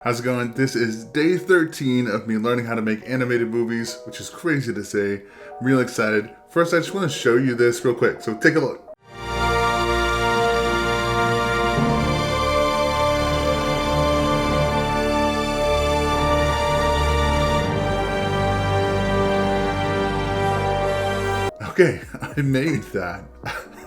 How's it going? This is day 13 of me learning how to make animated movies, which is crazy to say. I'm really excited. First, I just want to show you this real quick, so take a look. Okay, I made that.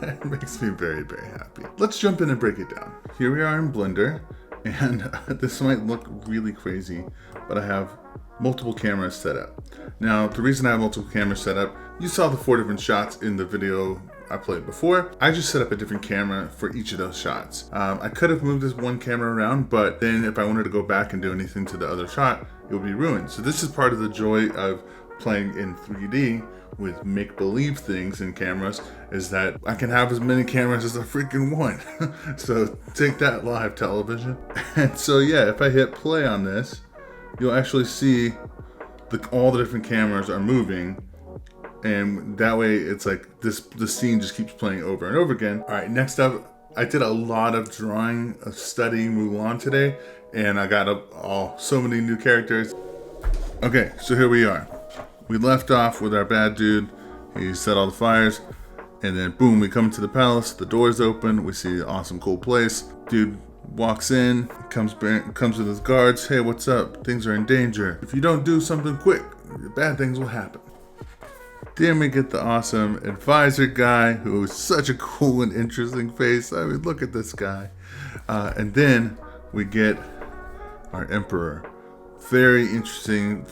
It makes me very, very happy. Let's jump in and break it down. Here we are in Blender. And this might look really crazy, but I have multiple cameras set up. Now, the reason I have multiple cameras set up, you saw the 4 different shots in the video I played before. I just set up a different camera for each of those shots. I could have moved this one camera around, but then if I wanted to go back and do anything to the other shot, it would be ruined. So this is part of the joy of playing in 3D with make-believe things in cameras, is that I can have as many cameras as I freaking want. So take that, live television. And so yeah, if I hit play on this, you'll actually see all the different cameras are moving, and that way it's like the scene just keeps playing over and over again. All right, next up, I did a lot of drawing, of studying Mulan today, and I got so many new characters. Okay, so here we are. We left off with our bad dude. He set all the fires, and then boom, we come to the palace. The doors open. We see an awesome, cool place. Dude walks in, comes with his guards. Hey, what's up? Things are in danger. If you don't do something quick, bad things will happen. Then we get the awesome advisor guy, who is such a cool and interesting face. I mean, look at this guy. And then we get our emperor. Very interesting.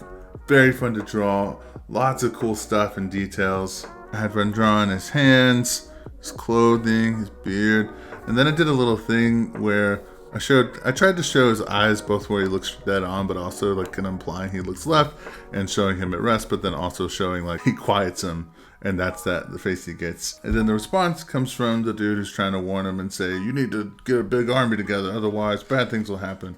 Very fun to draw, lots of cool stuff and details. I had fun drawing his hands, his clothing, his beard, and then I did a little thing where I tried to show his eyes both where he looks dead on, but also like implying he looks left and showing him at rest, but then also showing like he quiets him, and that's the face he gets. And then the response comes from the dude who's trying to warn him and say, you need to get a big army together, otherwise bad things will happen.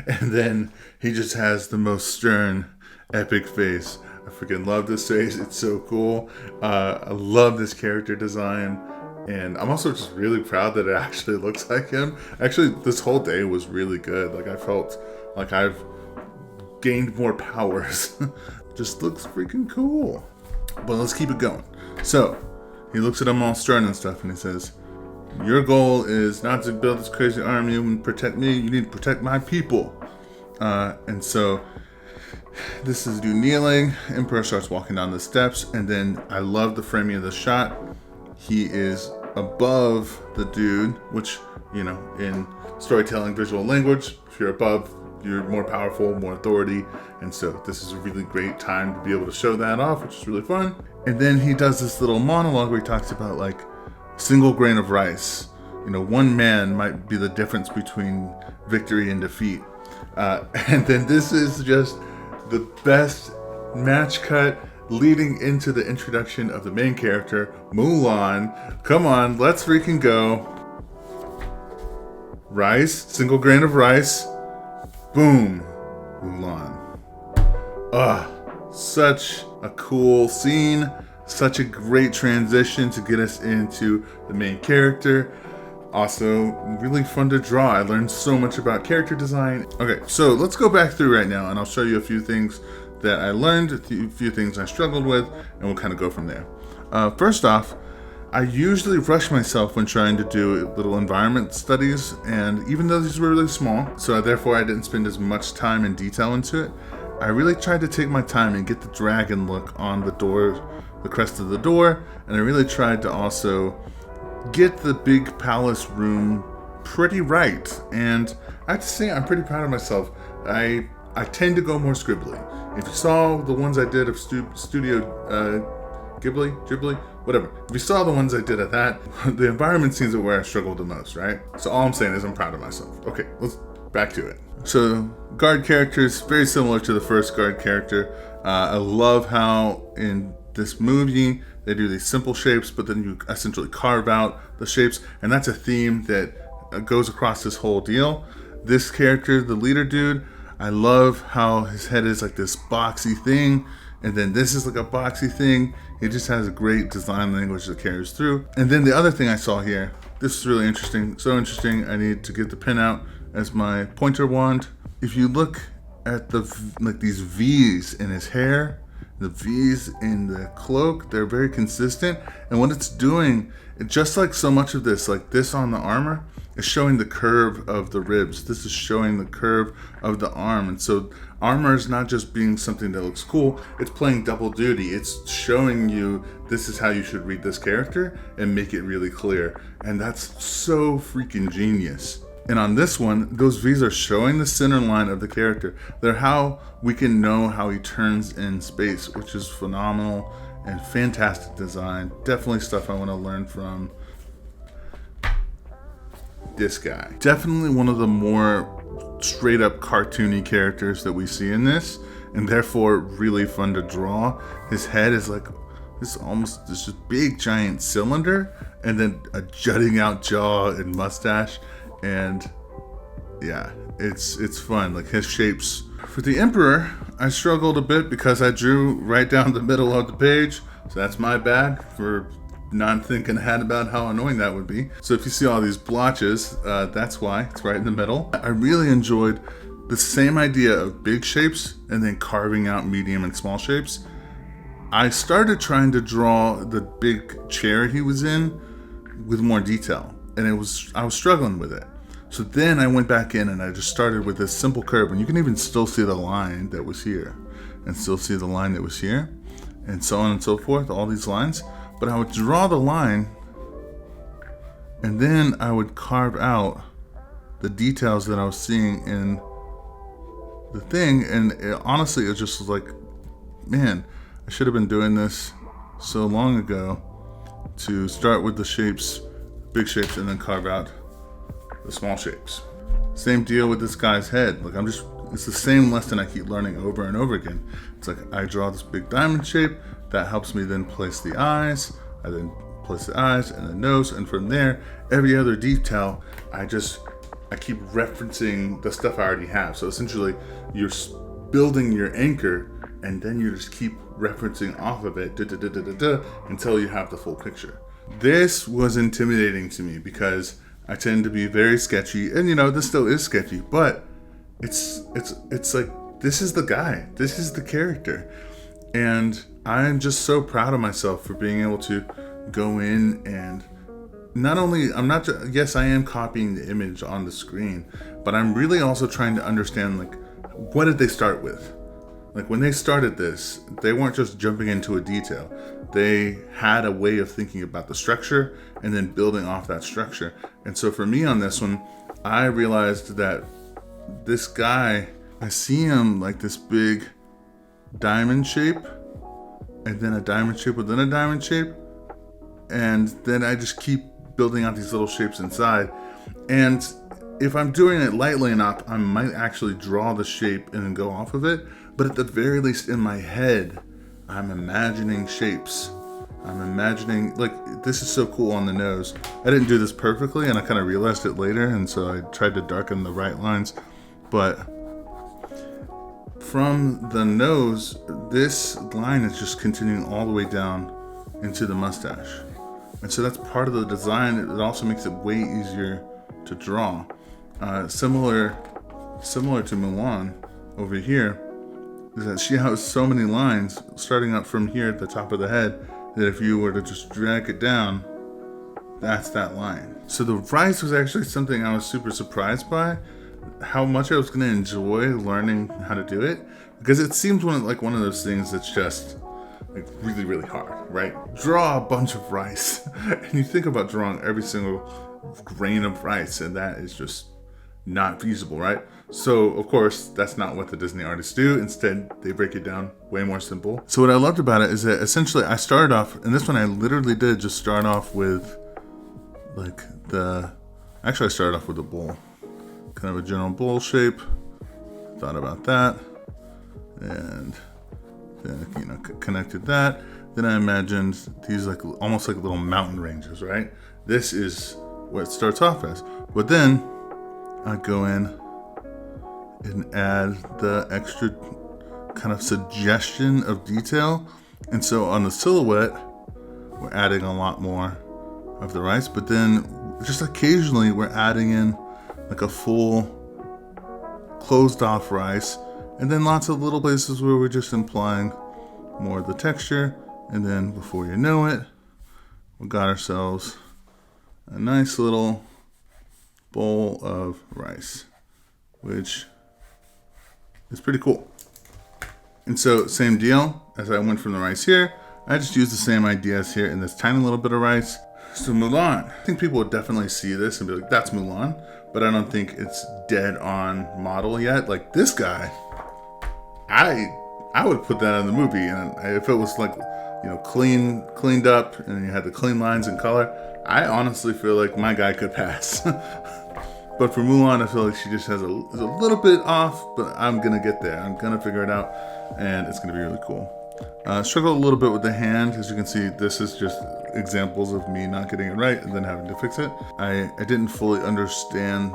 And then he just has the most stern, epic face. I freaking love this face. It's so cool. I love this character design. And I'm also just really proud that it actually looks like him. Actually, this whole day was really good. Like, I felt like I've gained more powers. Just looks freaking cool. But let's keep it going. So, he looks at him all stern and stuff, and he says, your goal is not to build this crazy army and protect me. You need to protect my people. And so this is dude kneeling. Emperor starts walking down the steps, and then I love the framing of the shot. He is above the dude, which, you know, in storytelling, visual language, if you're above, you're more powerful, more authority. And so this is a really great time to be able to show that off, which is really fun. And then he does this little monologue where he talks about like single grain of rice. You know, one man might be the difference between victory and defeat. And then this is just the best match cut leading into the introduction of the main character, Mulan. Come on, let's freaking go. Rice, single grain of rice. Boom, Mulan. Such a cool scene. Such a great transition to get us into the main character. Also, really fun to draw. I learned so much about character design. Okay, so let's go back through right now, and I'll show you a few things that I learned, a few things I struggled with, and we'll kind of go from there. First off, I usually rush myself when trying to do little environment studies, and even though these were really small, so therefore I didn't spend as much time and detail into it, I really tried to take my time and get the dragon look on the door, the crest of the door, and I really tried to also get the big palace room pretty right. And I have to say, I'm pretty proud of myself. I tend to go more scribbly. If you saw the ones I did of Studio Ghibli, whatever. If you saw the ones I did at that, the environment scenes are where I struggled the most, right? So all I'm saying is I'm proud of myself. Okay, let's back to it. So guard characters, very similar to the first guard character. I love how in this movie they do these simple shapes, but then you essentially carve out the shapes, and that's a theme that goes across this whole deal. This character, the leader dude, I love how his head is like this boxy thing, and then this is like a boxy thing. He just has a great design language that carries through. And then the other thing I saw here, this is really interesting, so interesting, I need to get the pen out as my pointer wand. If you look at like these V's in his hair, the V's in the cloak, they're very consistent. And what it's doing, just like so much of this, like this on the armor, is showing the curve of the ribs. This is showing the curve of the arm. And so armor is not just being something that looks cool, it's playing double duty. It's showing you this is how you should read this character and make it really clear. And that's so freaking genius. And on this one, those V's are showing the center line of the character. They're how we can know how he turns in space, which is phenomenal and fantastic design. Definitely stuff I want to learn from this guy. Definitely one of the more straight up cartoony characters that we see in this, and therefore really fun to draw. His head is like this big giant cylinder, and then a jutting out jaw and mustache. And yeah, it's fun. Like his shapes. For the Emperor, I struggled a bit because I drew right down the middle of the page. So that's my bad for not thinking ahead about how annoying that would be. So if you see all these blotches, that's why. It's right in the middle. I really enjoyed the same idea of big shapes and then carving out medium and small shapes. I started trying to draw the big chair he was in with more detail, and I was struggling with it. So then I went back in and I just started with this simple curve, and you can even still see the line that was here and still see the line that was here and so on and so forth, all these lines. But I would draw the line and then I would carve out the details that I was seeing in the thing. And honestly, it just was like, man, I should have been doing this so long ago, to start with the shapes, big shapes, and then carve out the small shapes. Same deal with this guy's head. Like it's the same lesson I keep learning over and over again. It's like I draw this big diamond shape that helps me then place the eyes. I then place the eyes and the nose, and from there, every other detail, I keep referencing the stuff I already have. So essentially, you're building your anchor, and then you just keep referencing off of it until you have the full picture. This was intimidating to me because I tend to be very sketchy, and this still is sketchy, but it's like, this is the guy, this is the character. And I'm just so proud of myself for being able to go in and yes, I am copying the image on the screen, but I'm really also trying to understand, like, what did they start with? Like, when they started this, they weren't just jumping into a detail. They had a way of thinking about the structure and then building off that structure. And so for me on this one, I realized that this guy, I see him like this big diamond shape, and then a diamond shape within a diamond shape. And then I just keep building out these little shapes inside. And if I'm doing it lightly enough, I might actually draw the shape and then go off of it. But at the very least in my head, I'm imagining shapes. I'm imagining, like, this is so cool on the nose. I didn't do this perfectly, and I kind of realized it later, and so I tried to darken the right lines. But from the nose, this line is just continuing all the way down into the mustache. And so that's part of the design. It also makes it way easier to draw. Similar to Mulan over here, is that she has so many lines starting up from here at the top of the head that if you were to just drag it down, that's that line. So the rice was actually something I was super surprised by, how much I was going to enjoy learning how to do it, because it seems one of those things that's just like really, really hard, right? Draw a bunch of rice, and you think about drawing every single grain of rice, and that is just not feasible, right? So of course that's not what the Disney artists do. Instead, they break it down way more simple. So what I loved about it is that essentially I started off, and this one I literally did just start off with like I started off with a bowl, kind of a general bowl shape. Thought about that, and then connected that. Then I imagined these like almost like little mountain ranges, right? This is what it starts off as. But then I go in and add the extra kind of suggestion of detail. And so on the silhouette, we're adding a lot more of the rice, but then just occasionally we're adding in like a full closed off rice, and then lots of little places where we're just implying more of the texture. And then before you know it, we got ourselves a nice little bowl of rice, which is pretty cool. And so same deal as I went from the rice here, I just used the same ideas here in this tiny little bit of rice. So Mulan, I think people would definitely see this and be like, that's Mulan, but I don't think it's dead on model yet. Like this guy, I would put that in the movie, and if it was like, you know, cleaned up and you had the clean lines and color, I honestly feel like my guy could pass. But for Mulan, I feel like she just has a little bit off, but I'm gonna get there. I'm gonna figure it out, and it's gonna be really cool. Struggled a little bit with the hand. As you can see, this is just examples of me not getting it right and then having to fix it. I didn't fully understand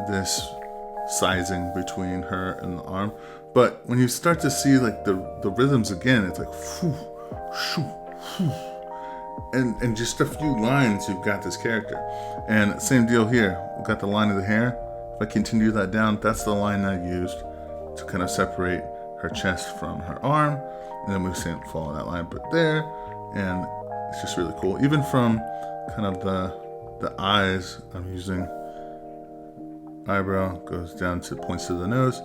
this sizing between her and the arm, but when you start to see like the rhythms again, it's like whew, shoo, whew. And just a few lines, you've got this character. And same deal here. We've got the line of the hair. If I continue that down, that's the line I used to kind of separate her chest from her arm. And then we follow that line but there. And it's just really cool. Even from kind of the eyes, I'm using eyebrow goes down to points to the nose.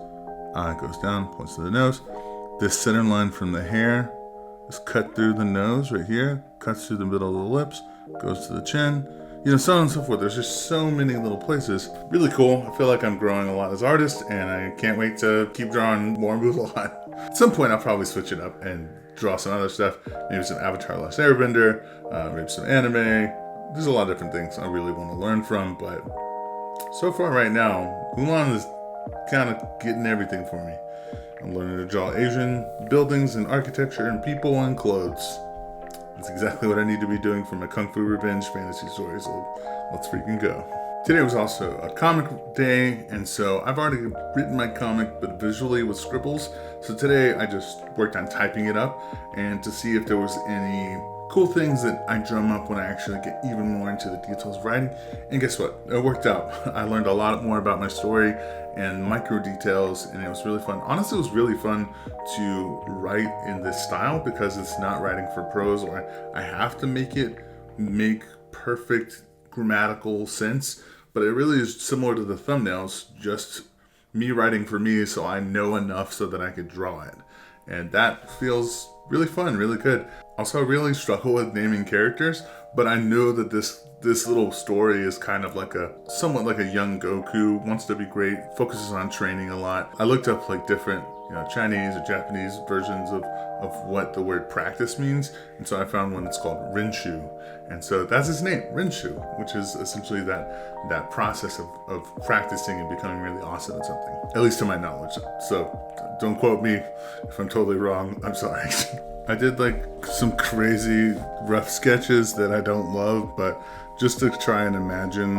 Eye goes down, points to the nose. This center line from the hair is cut through the nose right here, cuts through the middle of the lips, goes to the chin, you know, so on and so forth. There's just so many little places. Really cool. I feel like I'm growing a lot as an artist, and I can't wait to keep drawing more Mulan. At some point, I'll probably switch it up and draw some other stuff. Maybe some Avatar: Last Airbender, maybe some anime. There's a lot of different things I really want to learn from, but so far right now, Mulan is kind of getting everything for me. I'm learning to draw Asian buildings and architecture and people and clothes. That's exactly what I need to be doing for my Kung Fu Revenge fantasy story, so let's freaking go. Today was also a comic day, and so I've already written my comic, but visually with scribbles. So today I just worked on typing it up and to see if there was any cool things that I drum up when I actually get even more into the details of writing. And guess what? It worked out. I learned a lot more about my story and micro details, and it was really fun. Honestly, it was really fun to write in this style because it's not writing for prose, or I have to make perfect grammatical sense, but it really is similar to the thumbnails, just me writing for me so I know enough so that I could draw it. And that feels really fun, really good. Also, I really struggle with naming characters, but I know that this little story is kind of like somewhat like a young Goku, wants to be great, focuses on training a lot. I looked up like different, Chinese or Japanese versions of what the word practice means, and so I found one that's called Rinshu, and so that's his name, Rinshu, which is essentially that process of practicing and becoming really awesome at something, at least to my knowledge. So don't quote me if I'm totally wrong. I'm sorry. I did like some crazy rough sketches that I don't love, but just to try and imagine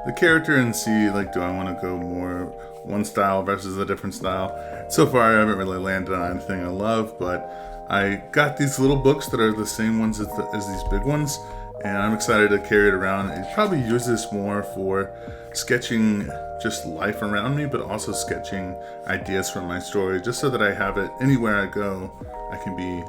the character and see, like, do I want to go more one style versus a different style? So far, I haven't really landed on anything I love, but I got these little books that are the same ones as these big ones, and I'm excited to carry it around and probably use this more for sketching just life around me, but also sketching ideas from my story, just so that I have it anywhere I go. I can be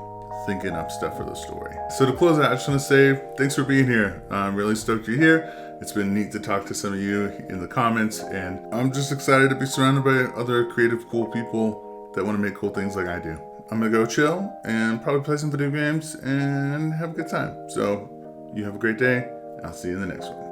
thinking up stuff for the story. So to close out, I just want to say thanks for being here. I'm really stoked you're here. It's been neat to talk to some of you in the comments, and I'm just excited to be surrounded by other creative, cool people that want to make cool things like I do. I'm gonna go chill and probably play some video games and have a good time. So you have a great day. I'll see you in the next one.